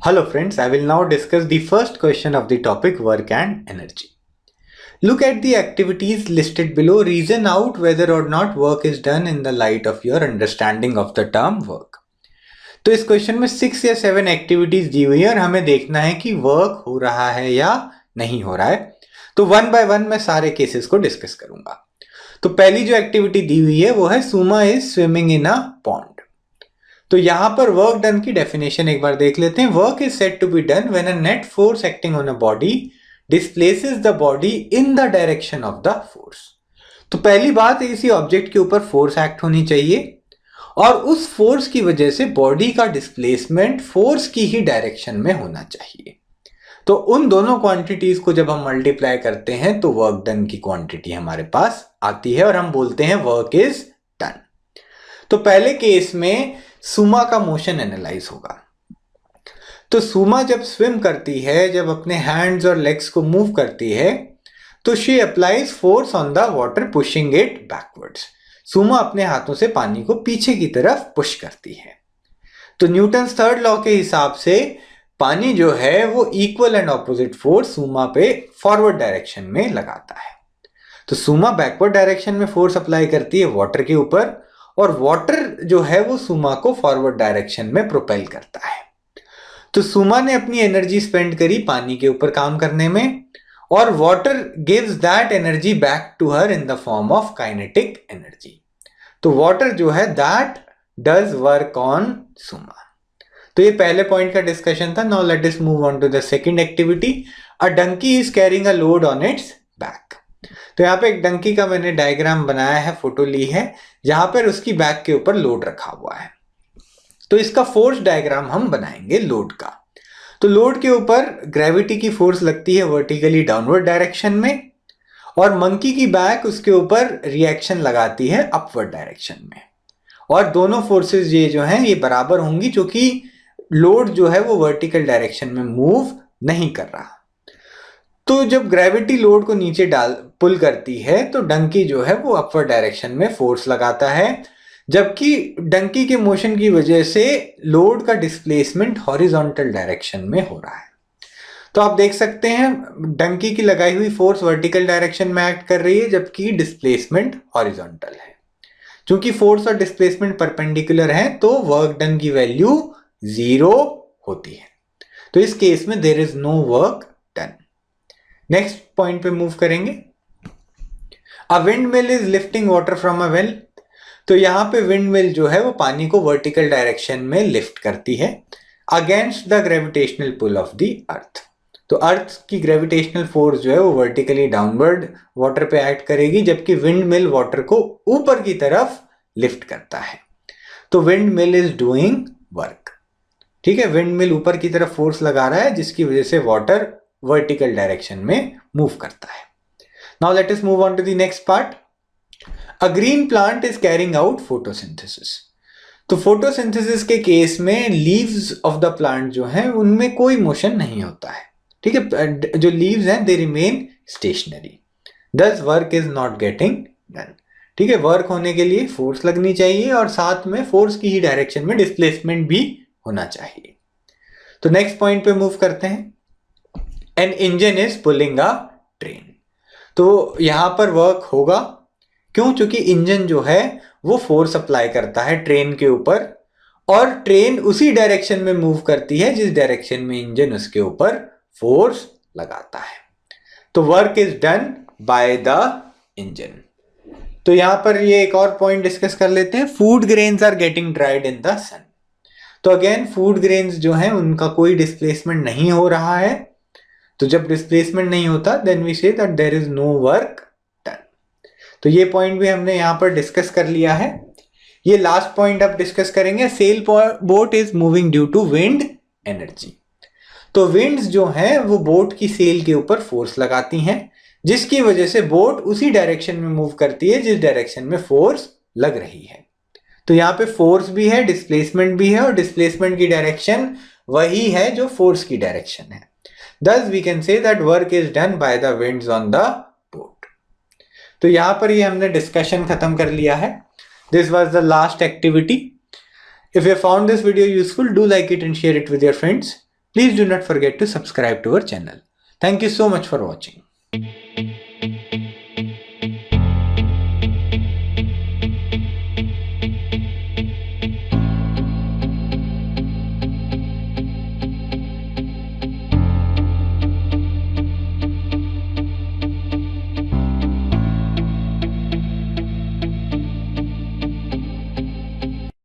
Hello friends, I will now discuss the first question of the topic work and energy. Look at the activities listed below, reason out whether or not work is done in the light of your understanding of the term work. तो इस question में 6 या 7 activities दी हुई है और हमें देखना है कि वर्क हो रहा है या नहीं हो रहा है। तो वन बाय वन मैं सारे केसेस को डिस्कस करूंगा। तो पहली जो एक्टिविटी दी हुई है वो है Suma is swimming in a pond. तो यहां पर वर्क डन की डेफिनेशन एक बार देख लेते हैं। Work is said to be done when a net force acting on a body displaces the body in the direction of the force. तो पहली बात किसी ऑब्जेक्ट के ऊपर फोर्स एक्ट होनी चाहिए और उस फोर्स की वजह से बॉडी का डिस्प्लेसमेंट फोर्स की ही डायरेक्शन में होना चाहिए। तो उन दोनों क्वांटिटीज को जब हम मल्टीप्लाई करते हैं तो वर्क डन की क्वांटिटी हमारे पास आती है और हम बोलते हैं वर्क इज डन। तो पहले केस में सुमा का मोशन एनालाइज होगा। तो सुमा जब स्विम करती है, जब अपने हैंड्स और लेग्स को मूव करती है, तो she applies force on the water pushing it backwards. Suma अपने हाथों से पानी को पीछे की तरफ पुश करती है। तो न्यूटन्स थर्ड लॉ के हिसाब से पानी जो है वो इक्वल एंड ऑपोजिट फोर्स सुमा पे फॉरवर्ड डायरेक्शन में लगाता है। तो सुमा बैकवर्ड डायरेक्शन में फोर्स अप्लाई करती है वाटर के ऊपर और वाटर जो है वो सुमा को फॉरवर्ड डायरेक्शन में प्रोपेल करता है। तो सुमा ने अपनी एनर्जी स्पेंड करी पानी के ऊपर काम करने में और water gives that energy back to her in the form of kinetic energy. तो वाटर जो है दैट डज वर्क ऑन सुमा। तो ये पहले पॉइंट का डिस्कशन था। Now let us move on to the second activity. A donkey is carrying a load on its back. तो यहाँ पे एक डंकी का मैंने डायग्राम बनाया है, फोटो ली है, जहां पर उसकी बैक के ऊपर लोड रखा हुआ है। तो इसका फोर्स डायग्राम हम बनाएंगे लोड का। तो लोड के ऊपर ग्रेविटी की फोर्स लगती है वर्टिकली डाउनवर्ड डायरेक्शन में और मंकी की बैक उसके ऊपर रिएक्शन लगाती है अपवर्ड डायरेक्शन में। और दोनों फोर्सेस ये जो हैं ये बराबर होंगी क्योंकि लोड जो है वो वर्टिकल डायरेक्शन में मूव नहीं कर रहा। तो जब ग्रेविटी लोड को नीचे पुल करती है तो डंकी जो है वो अपवर्ड डायरेक्शन में फोर्स लगाता है, जबकि डंकी के मोशन की वजह से लोड का डिस्प्लेसमेंट हॉरिजॉन्टल डायरेक्शन में हो रहा है। तो आप देख सकते हैं डंकी की लगाई हुई फोर्स वर्टिकल डायरेक्शन में एक्ट कर रही है जबकि डिस्प्लेसमेंट हॉरिजॉन्टल है। चूंकि फोर्स और डिस्प्लेसमेंट परपेंडिकुलर है तो वर्क डन की वैल्यू 0 होती है। तो इस केस में there is no work done. Next point पे मूव करेंगे। A windmill is lifting water from a well. तो यहां पे विंड मिल जो है वो पानी को वर्टिकल डायरेक्शन में लिफ्ट करती है against the gravitational pull of the earth. तो अर्थ की ग्रेविटेशनल फोर्स जो है वो वर्टिकली डाउनवर्ड वाटर पे एक्ट करेगी जबकि विंड मिल वाटर को ऊपर की तरफ लिफ्ट करता है। तो wind mill is doing work. ठीक है, विंड मिल ऊपर की तरफ फोर्स लगा रहा है जिसकी वजह से वाटर वर्टिकल डायरेक्शन में मूव करता है। Now let us move on to the next part. A green plant is carrying out photosynthesis. तो फोटोसिंथेसिस के केस में लीव्स ऑफ द प्लांट जो है उनमें कोई मोशन नहीं होता है। ठीक है, जो लीव्स हैं दे रिमेन स्टेशनरी, दस work is not getting done. ठीक है, वर्क होने के लिए फोर्स लगनी चाहिए और साथ में फोर्स की ही डायरेक्शन में डिस्प्लेसमेंट भी होना चाहिए। तो नेक्स्ट पॉइंट पे मूव करते हैं। An engine is pulling a train. तो यहां पर वर्क होगा, क्यों? क्योंकि इंजन जो है वो फोर्स अप्लाई करता है ट्रेन के ऊपर और ट्रेन उसी डायरेक्शन में मूव करती है जिस डायरेक्शन में इंजन उसके ऊपर फोर्स लगाता है। तो work is done by the engine. तो यहां पर ये एक और पॉइंट डिस्कस कर लेते हैं। Food grains are getting dried in the sun. तो अगेन फूड ग्रेन्स जो है उनका कोई डिस्प्लेसमेंट नहीं हो रहा है। तो जब डिस्प्लेसमेंट नहीं होता then we say that there is no work done. तो ये पॉइंट भी हमने यहां पर डिस्कस कर लिया है। ये लास्ट पॉइंट अब डिस्कस करेंगे। Sailboat is moving due to wind energy. तो विंड्स जो है वो बोट की सेल के ऊपर फोर्स लगाती हैं जिसकी वजह से बोट उसी डायरेक्शन में मूव करती है जिस डायरेक्शन में फोर्स लग रही है। तो यहाँ पे फोर्स भी है, डिस्प्लेसमेंट भी है और डिस्प्लेसमेंट की डायरेक्शन वही है जो फोर्स की डायरेक्शन है। Thus we can say that work is done by the winds on the boat. तो यहां पर ये हमने डिस्कशन खत्म कर लिया है। This was the last activity. If you found this video useful, do like it and share it with your friends. Please do not forget to subscribe to our channel. Thank you so much for watching.